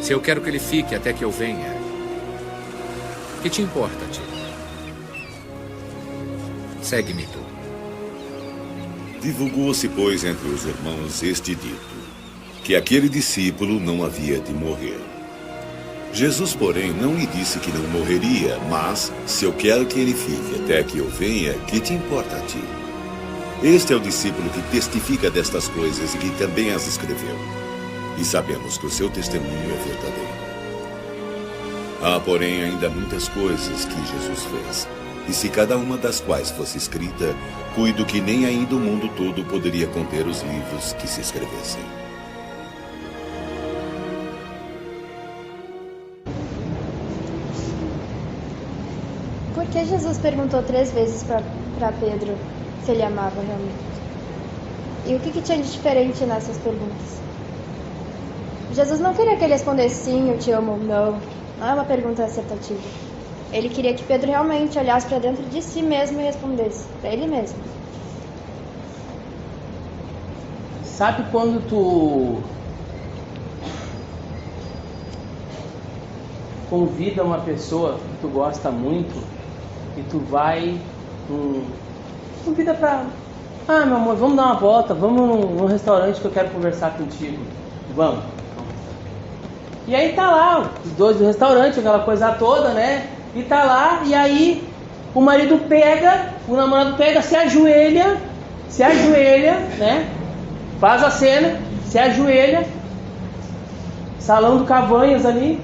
Se eu quero que ele fique até que eu venha, que te importa, tio? segue-me tu. Divulgou-se, pois, entre os irmãos este dito, que aquele discípulo não havia de morrer. Jesus, porém, não lhe disse que não morreria, mas, se eu quero que ele fique até que eu venha, que te importa a ti? Este é o discípulo que testifica destas coisas e que também as escreveu. E sabemos que o seu testemunho é verdadeiro. Há, porém, ainda muitas coisas que Jesus fez. E se cada uma das quais fosse escrita, cuido que nem ainda o mundo todo poderia conter os livros que se escrevessem. Por que Jesus perguntou 3 vezes para Pedro se ele amava realmente? E o que tinha de diferente nessas perguntas? Jesus não queria que ele respondesse sim, eu te amo ou não. Não é uma pergunta acertativa. Ele queria que Pedro realmente olhasse para dentro de si mesmo e respondesse para ele mesmo. Sabe quando tu convida uma pessoa que tu gosta muito e tu vai, convida pra... Ah, meu amor, vamos dar uma volta, vamos num restaurante que eu quero conversar contigo. Vamos. E aí tá lá, os dois do restaurante, aquela coisa toda, né? E tá lá, e aí o marido pega, o namorado pega, se ajoelha, né? Faz a cena, se ajoelha, salão do Cavanhas ali,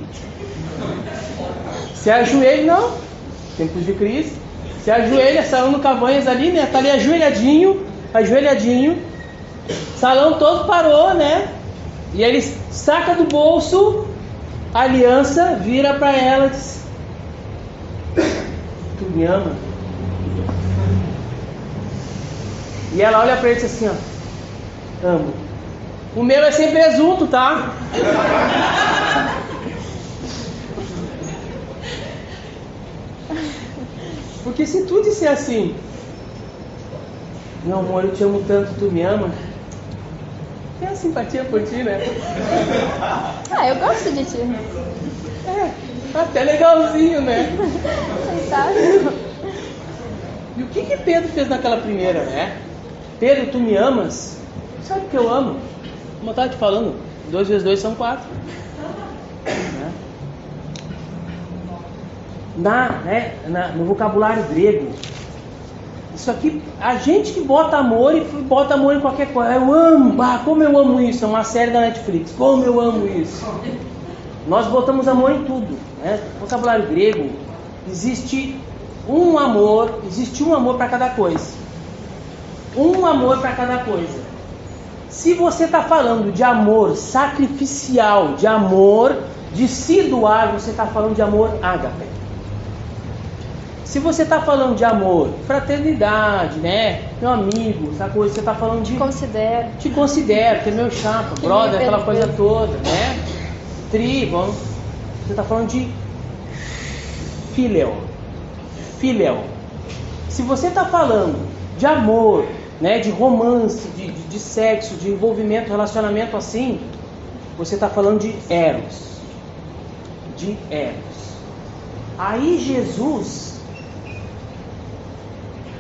se ajoelha, não, tempos de Cristo, se ajoelha, salão do Cavanhas ali, né? Tá ali ajoelhadinho, salão todo parou, né? E ele saca do bolso a aliança, vira pra ela e diz: tu me ama? E ela olha pra ele e diz assim, ó: amo. O meu é sem presunto, tá? Porque se tu disser assim: meu amor, eu te amo tanto, tu me ama, tem a simpatia por ti, né? Eu gosto de ti. Até legalzinho, né? Sabe? E o que Pedro fez naquela primeira, né? Pedro, tu me amas? Sabe que eu amo? Como eu estava te falando, 2 vezes 2 são 4. No vocabulário grego, isso aqui, a gente que bota amor em qualquer coisa. Eu amo, como eu amo isso. É uma série da Netflix, como eu amo isso. Nós botamos amor em tudo, né? No vocabulário grego existe um amor para cada coisa. Um amor para cada coisa. Se você está falando de amor sacrificial, de amor de se doar, você está falando de amor ágape. Se você está falando de amor, fraternidade, né? Meu amigo, essa coisa, você está falando de... Te considero, que é meu chapa, brother, aquela coisa toda, né? Você está falando de Filial. Se você está falando de amor, né? De romance, de sexo, de envolvimento, relacionamento assim, você está falando de Eros. Aí Jesus,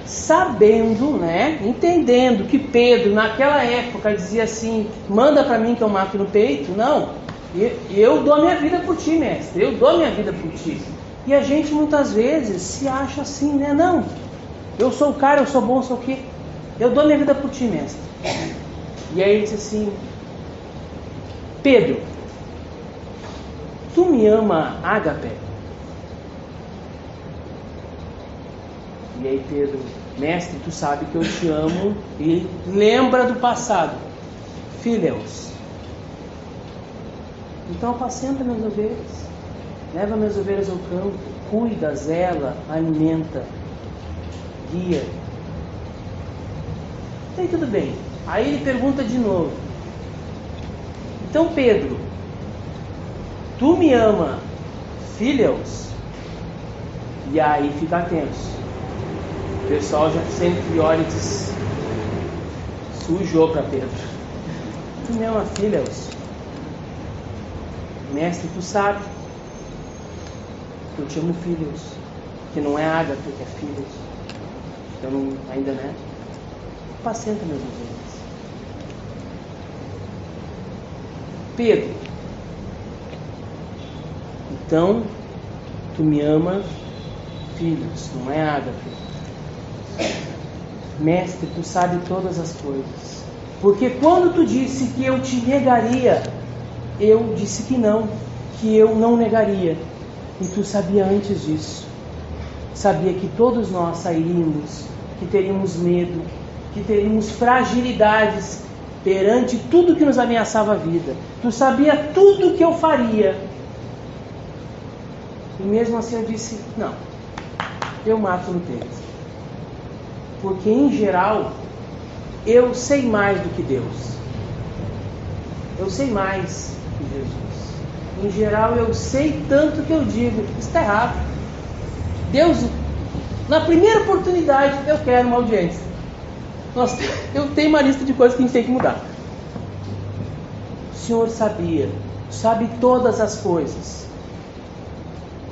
sabendo, né, entendendo que Pedro naquela época dizia assim: manda para mim que eu mato no peito, não, eu dou a minha vida por ti, mestre, eu dou a minha vida por ti. E a gente muitas vezes se acha assim, né? Não, eu sou o cara, eu sou bom, sou o quê? Eu dou a minha vida por ti, mestre. E aí ele disse assim: Pedro, tu me ama ágape? E aí Pedro: mestre, tu sabe que eu te amo. E lembra do passado, Filios. Então apacenta minhas ovelhas, leva minhas ovelhas ao campo, cuida, zela, alimenta, guia. E aí tudo bem. Aí ele pergunta de novo: então Pedro, tu me ama, Filios? E aí fica tenso. O pessoal já sempre olha e diz: sujou para Pedro. Tu me ama, Filios? Mestre, tu sabe que eu te amo, Filios, que não é ágape, que é Filios. Eu não, ainda, né? Apacenta minhas ovelhas. Pedro, então, tu me ama, filhos, não é Ágape? Mestre, tu sabe todas as coisas. Porque quando tu disse que eu te negaria, eu disse que eu não negaria. E tu sabia antes disso. Sabia que todos nós sairíamos, que teríamos medo, que teríamos fragilidades perante tudo que nos ameaçava a vida. Tu sabia tudo que eu faria. E mesmo assim eu disse, não, eu mato no peito. Porque em geral, eu sei mais do que Deus. Eu sei mais que Jesus. Em geral, eu sei tanto que eu digo, isso está errado. Deus, na primeira oportunidade, eu quero uma audiência. Eu tenho uma lista de coisas que a gente tem que mudar. O Senhor sabia, sabe todas as coisas.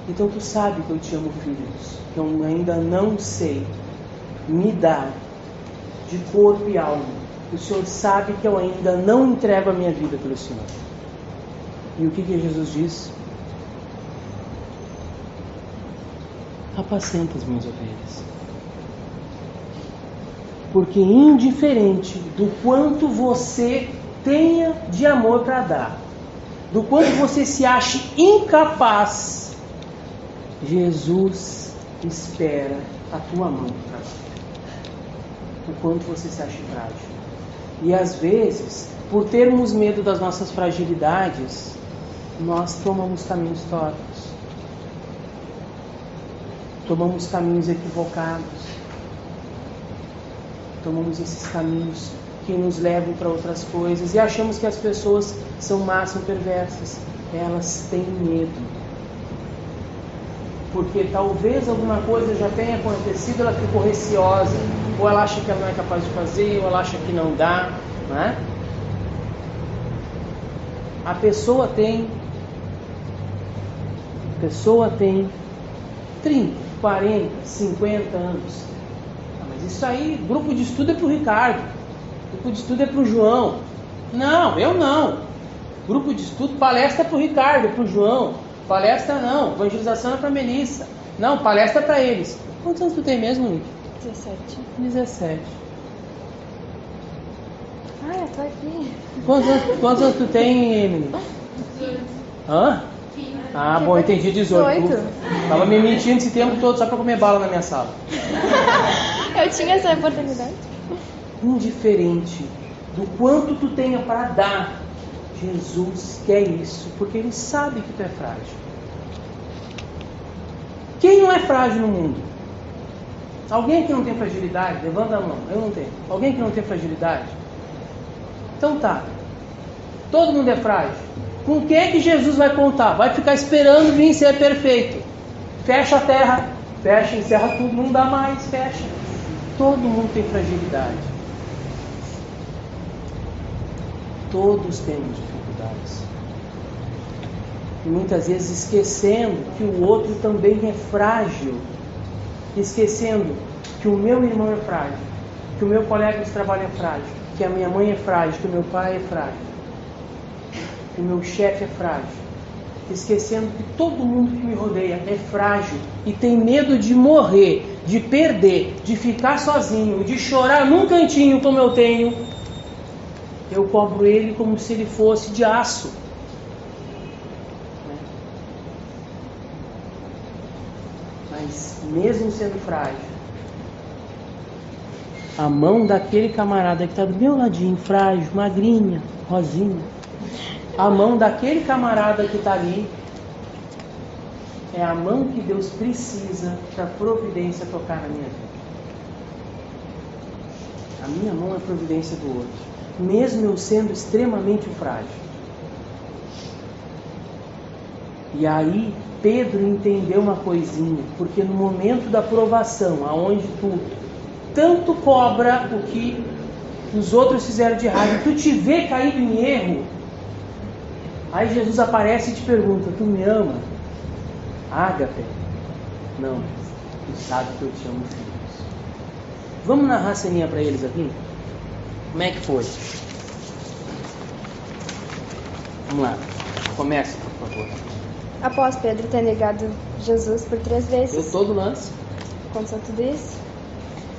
Então tu sabe que eu te amo, filhos, que eu ainda não sei me dar de corpo e alma. O Senhor sabe que eu ainda não entrego a minha vida pelo Senhor. E o que Jesus diz? Apacenta as minhas ovelhas. Porque indiferente do quanto você tenha de amor para dar, do quanto você se ache incapaz, Jesus espera a tua mão para dar. O quanto você se acha frágil. E às vezes, por termos medo das nossas fragilidades, nós tomamos caminhos tortos. Tomamos caminhos equivocados. Tomamos esses caminhos que nos levam para outras coisas e achamos que as pessoas são más, são perversas. Elas têm medo. Porque talvez alguma coisa já tenha acontecido, ela ficou receosa, ou ela acha que ela não é capaz de fazer, ou ela acha que não dá, não é? A pessoa tem 30, 40, 50 anos. Mas isso aí, grupo de estudo é para o Ricardo, grupo de estudo é para o João. Não, eu não. Grupo de estudo, palestra é para o Ricardo, para o João. Palestra não, evangelização é para a Melissa. Não, palestra é para eles. Quantos anos tu tem mesmo, Nick? 17. Ah, eu tô aqui. Quantos anos tu tem, Emily? 18. Hã? Ah, bom, entendi, 18. Tava me mentindo esse tempo todo só para comer bala na minha sala. Eu tinha essa oportunidade. Indiferente do quanto tu tenha para dar, Jesus quer isso, porque Ele sabe que tu é frágil. Quem não é frágil no mundo? Alguém que não tem fragilidade? Levanta a mão. Eu não tenho. Alguém que não tem fragilidade? Então tá. Todo mundo é frágil. Com quem é que Jesus vai contar? Vai ficar esperando vir ser perfeito. Fecha a terra. Fecha, encerra tudo. Não dá mais. Fecha. Todo mundo tem fragilidade. Todos temos dificuldades. E muitas vezes esquecendo que o outro também é frágil. Esquecendo que o meu irmão é frágil. Que o meu colega de trabalho é frágil. Que a minha mãe é frágil. Que o meu pai é frágil. Que o meu chefe é frágil. Esquecendo que todo mundo que me rodeia é frágil. E tem medo de morrer, de perder, de ficar sozinho, de chorar num cantinho como eu tenho. Eu cobro ele como se ele fosse de aço. Mas mesmo sendo frágil, a mão daquele camarada que está do meu ladinho, frágil, magrinha, rosinha, a mão daquele camarada que está ali é a mão que Deus precisa para a providência tocar na minha vida. A minha mão é a providência do outro. Mesmo eu sendo extremamente frágil. E aí Pedro entendeu uma coisinha, porque no momento da provação, aonde tu tanto cobra o que os outros fizeram de errado, e tu te vê caído em erro, aí Jesus aparece e te pergunta: tu me ama? Ágape? Não, tu sabe que eu te amo, filhos. Vamos narrar a ceninha para eles aqui? Como é que foi? Vamos lá. Começa, por favor. Após Pedro ter negado Jesus por 3 vezes... Eu todo lance. Aconteceu tudo isso?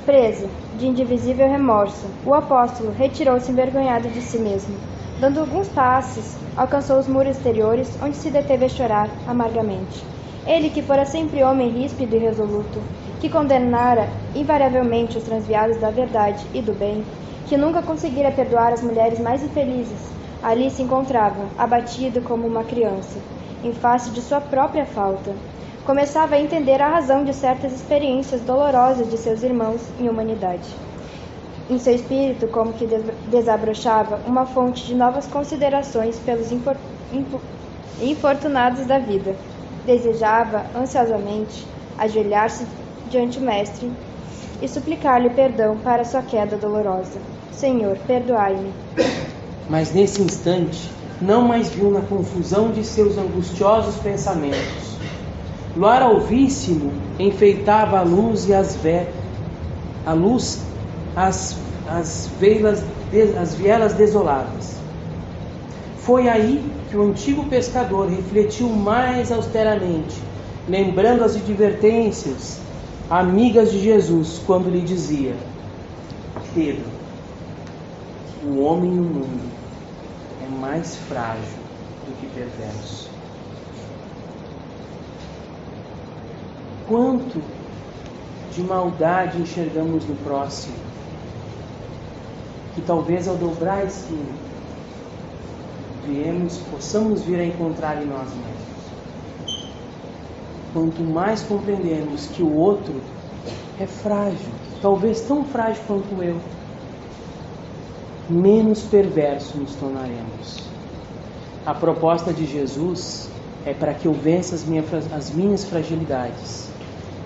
Preso, de indivisível remorso, o apóstolo retirou-se envergonhado de si mesmo. Dando alguns passos, alcançou os muros exteriores, onde se deteve a chorar amargamente. Ele, que fora sempre homem ríspido e resoluto, que condenara invariavelmente os transviados da verdade e do bem, que nunca conseguira perdoar as mulheres mais infelizes, ali se encontrava, abatido como uma criança, em face de sua própria falta. Começava a entender a razão de certas experiências dolorosas de seus irmãos em humanidade. Em seu espírito, como que desabrochava uma fonte de novas considerações pelos infortunados da vida. Desejava, ansiosamente, ajoelhar-se diante o Mestre e suplicar-lhe perdão para sua queda dolorosa. Senhor, perdoai-me. Mas nesse instante, não mais viu na confusão de seus angustiosos pensamentos. Luar alvíssimo enfeitava a luz e as vielas desoladas. Foi aí que o antigo pescador refletiu mais austeramente, lembrando as advertências amigas de Jesus, quando lhe dizia: Pedro, o homem no mundo é mais frágil do que perverso. Quanto de maldade enxergamos no próximo, que talvez ao dobrar a esquina possamos vir a encontrar em nós mesmos. Quanto mais compreendemos que o outro é frágil, talvez tão frágil quanto eu, menos perverso nos tornaremos. A proposta de Jesus é para que eu vença as minhas fragilidades,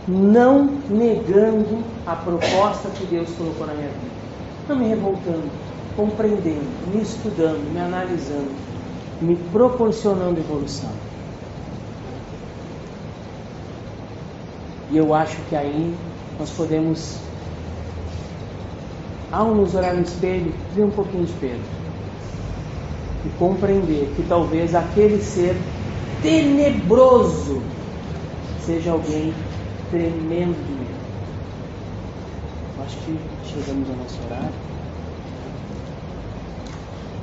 não negando a proposta que Deus colocou na minha vida, não me revoltando, compreendendo, me estudando, me analisando, me proporcionando evolução. E eu acho que aí nós podemos, ao nos olhar no espelho, ver um pouquinho de Pedro e compreender que talvez aquele ser tenebroso seja alguém tremendo de medo. Acho que chegamos ao nosso horário.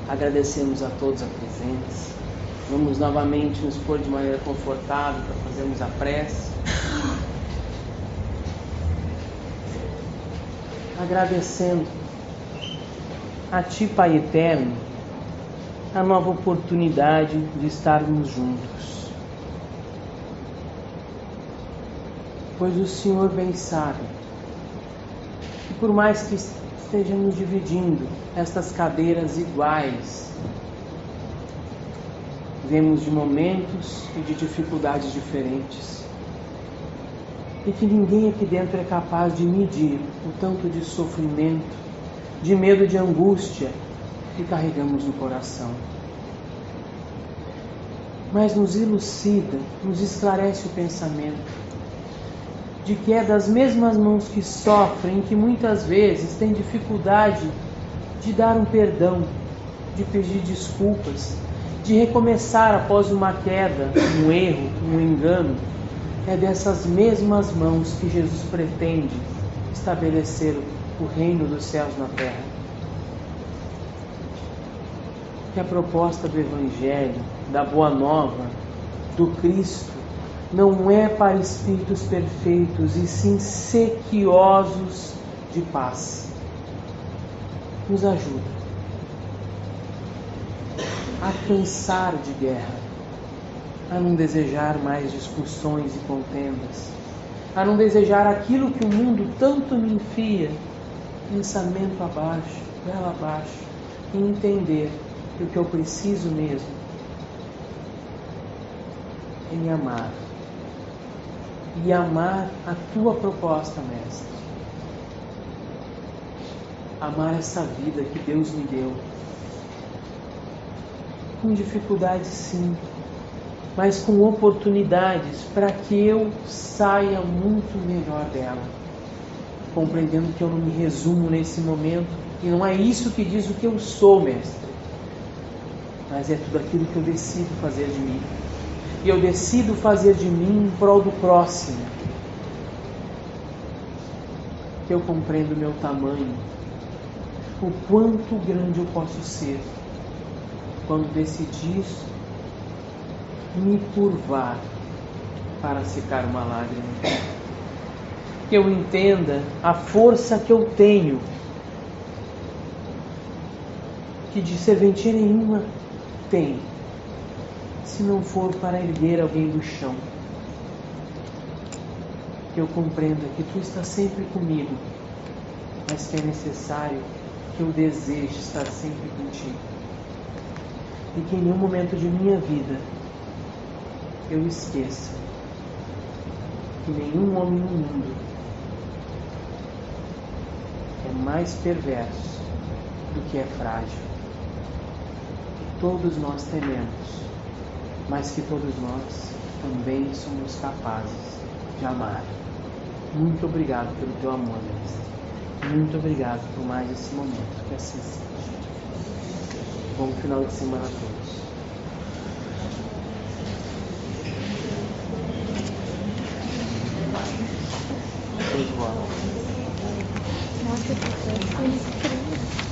Agradecemos a todos a presença. Vamos novamente nos pôr de maneira confortável para fazermos a prece. Agradecendo a Ti, Pai Eterno, a nova oportunidade de estarmos juntos. Pois o Senhor bem sabe que por mais que estejamos dividindo estas cadeiras iguais, vemos de momentos e de dificuldades diferentes, e que ninguém aqui dentro é capaz de medir o tanto de sofrimento, de medo, de angústia que carregamos no coração. Mas nos elucida, nos esclarece o pensamento de que é das mesmas mãos que sofrem que muitas vezes têm dificuldade de dar um perdão, de pedir desculpas, de recomeçar após uma queda, um erro, um engano. É dessas mesmas mãos que Jesus pretende estabelecer o reino dos céus na terra. Que a proposta do Evangelho, da Boa Nova, do Cristo, não é para espíritos perfeitos, e sim sequiosos de paz. Nos ajuda a cansar de guerra, a não desejar mais discussões e contendas, a não desejar aquilo que o mundo tanto me enfia, pensamento abaixo, goela abaixo, e entender que o que eu preciso mesmo é me amar. E amar a Tua proposta, Mestre. Amar essa vida que Deus me deu. Com dificuldades, sim, mas com oportunidades para que eu saia muito melhor dela. compreendendo que eu não me resumo nesse momento, e não é isso que diz o que eu sou, Mestre, mas é tudo aquilo que eu decido fazer de mim. E eu decido fazer de mim em prol do próximo. Que eu compreendo o meu tamanho, o quanto grande eu posso ser, quando decidir me curvar para secar uma lágrima. Que eu entenda a força que eu tenho, que de serventia nenhuma tem, se não for para erguer alguém do chão. Que eu compreenda que Tu estás sempre comigo, mas que é necessário que eu deseje estar sempre contigo. E que em nenhum momento de minha vida eu esqueça que nenhum homem no mundo é mais perverso do que é frágil. Todos nós tememos, mas que todos nós também somos capazes de amar. Muito obrigado pelo Teu amor, Mestre. Muito obrigado por mais esse momento. Que assim seja. Bom final de semana a todos. Nossa, que foi incrível.